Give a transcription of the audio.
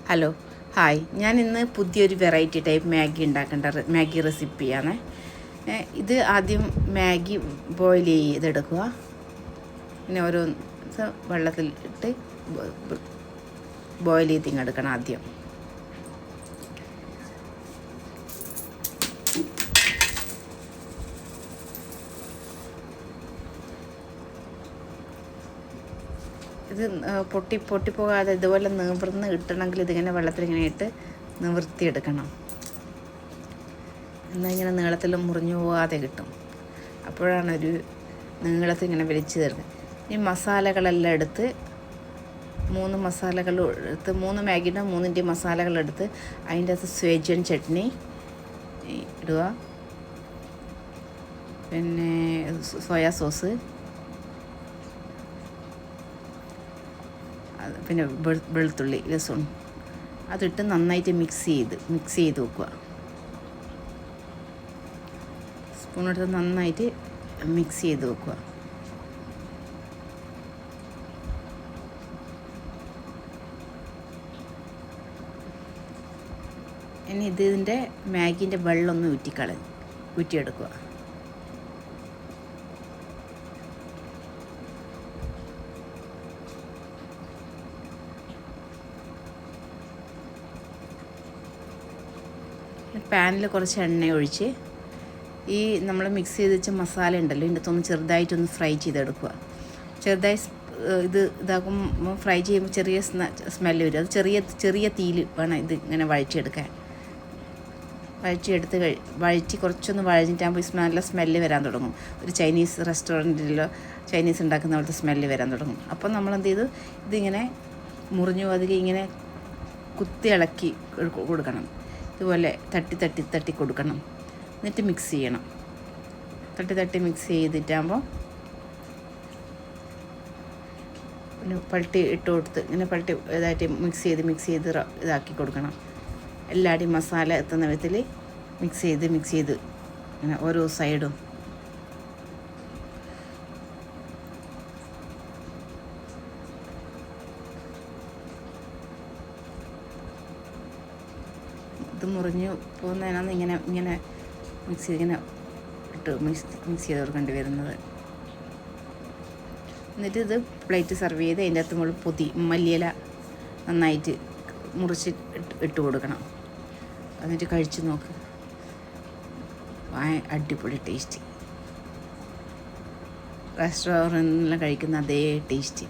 Hello hi, ഞാൻ ഇന്ന് പുതിയൊരു വെറൈറ്റി ടൈപ്പ് മാഗി ഉണ്ടാക്കേണ്ട മാഗി റെസിപ്പിയാണ്. ഇത് ആദ്യം മാഗി ബോയിൽ ചെയ്തെടുക്കുക. പിന്നെ ഓരോ വെള്ളത്തിൽ ഇട്ട് ബോയിൽ ചെയ്തിങ്ങെടുക്കണം. ആദ്യം ഇത് പൊട്ടിപ്പോകാതെ ഇതുപോലെ നിവർന്ന് കിട്ടണമെങ്കിൽ ഇതിങ്ങനെ വെള്ളത്തിൽ ഇങ്ങനെ ഇട്ട് നിവർത്തിയെടുക്കണം. എന്നാൽ ഇങ്ങനെ നീളത്തിൽ മുറിഞ്ഞു പോകാതെ കിട്ടും. അപ്പോഴാണ് ഒരു നീളത്തിൽ ഇങ്ങനെ വലിച്ചു തരുന്നത്. ഈ മസാലകളെല്ലാം എടുത്ത് 3 മസാലകൾ എടുത്ത് 3 മാഗിയുടെ 3 മസാലകളെടുത്ത് അതിൻ്റെ അകത്ത് സ്വേജൻ ചട്നി ഇടുക. പിന്നെ സോയാ സോസ്, പിന്നെ വെളുത്തുള്ളി രസം അതിട്ട് നന്നായിട്ട് മിക്സ് ചെയ്ത് വെക്കുക. സ്പൂണെടുത്ത് നന്നായിട്ട് മിക്സ് ചെയ്ത് വെക്കുക. ഇനി ഇതിൻ്റെ മാഗിൻ്റെ വെള്ളം ഒന്ന് ഊറ്റിയെടുക്കുക. പാനിൽ കുറച്ച് എണ്ണ ഒഴിച്ച് ഈ നമ്മൾ മിക്സ് ചെയ്ത് വെച്ച മസാല ഉണ്ടല്ലോ ഇതിൻ്റെ അകത്തൊന്ന് ചെറുതായിട്ടൊന്ന് ഫ്രൈ ചെയ്തെടുക്കുക. ചെറുതായി ഇതാക്കുമ്പോൾ ഫ്രൈ ചെയ്യുമ്പോൾ ചെറിയ സ്മെല്ല് വരും. അത് ചെറിയ തീയിൽ വേണം ഇത് ഇങ്ങനെ വഴറ്റിയെടുക്കാൻ. വഴറ്റി കുറച്ചൊന്ന് വഴഞ്ഞിട്ടാകുമ്പോൾ നല്ല സ്മെല്ല് വരാൻ തുടങ്ങും. ഒരു ചൈനീസ് റെസ്റ്റോറൻറ്റിലോ ചൈനീസ് ഉണ്ടാക്കുന്ന പോലത്തെ സ്മെല്ല് വരാൻ തുടങ്ങും. അപ്പം നമ്മളെന്ത് ചെയ്തു, ഇതിങ്ങനെ മുറിഞ്ഞു അതിൽ ഇങ്ങനെ കുത്തി ഇളക്കി കൊടുക്കണം. ഇതുപോലെ തട്ടി കൊടുക്കണം. എന്നിട്ട് മിക്സ് ചെയ്യണം. തട്ടി മിക്സ് ചെയ്തിട്ടാകുമ്പോൾ പിന്നെ പൾട്ടി ഇട്ട് കൊടുത്ത് ഇങ്ങനെ പൾട്ടി ഇതായിട്ട് മിക്സ് ചെയ്ത് ഇതാക്കി കൊടുക്കണം. എല്ലാവരുടെയും മസാല എത്തുന്ന വിധത്തിൽ മിക്സ് ചെയ്ത് ഇങ്ങനെ ഓരോ സൈഡും ഇത് മുറിഞ്ഞു പോകുന്നതിനാണ് ഇങ്ങനെ മിക്സ് ചെയ്ത് കൊടുക്കേണ്ടി വരുന്നത്. എന്നിട്ട് ഇത് പ്ലേറ്റ് സെർവ് ചെയ്ത് അതിൻ്റെ അകത്ത് നമ്മൾ മല്ലിയില നന്നായിട്ട് മുറിച്ച് ഇട്ട് കൊടുക്കണം. എന്നിട്ട് കഴിച്ച് നോക്ക്. അടിപൊളി ടേസ്റ്റ്. റെസ്റ്റോറൻറ്റിലെല്ലാം കഴിക്കുന്ന അതേ ടേസ്റ്റ്.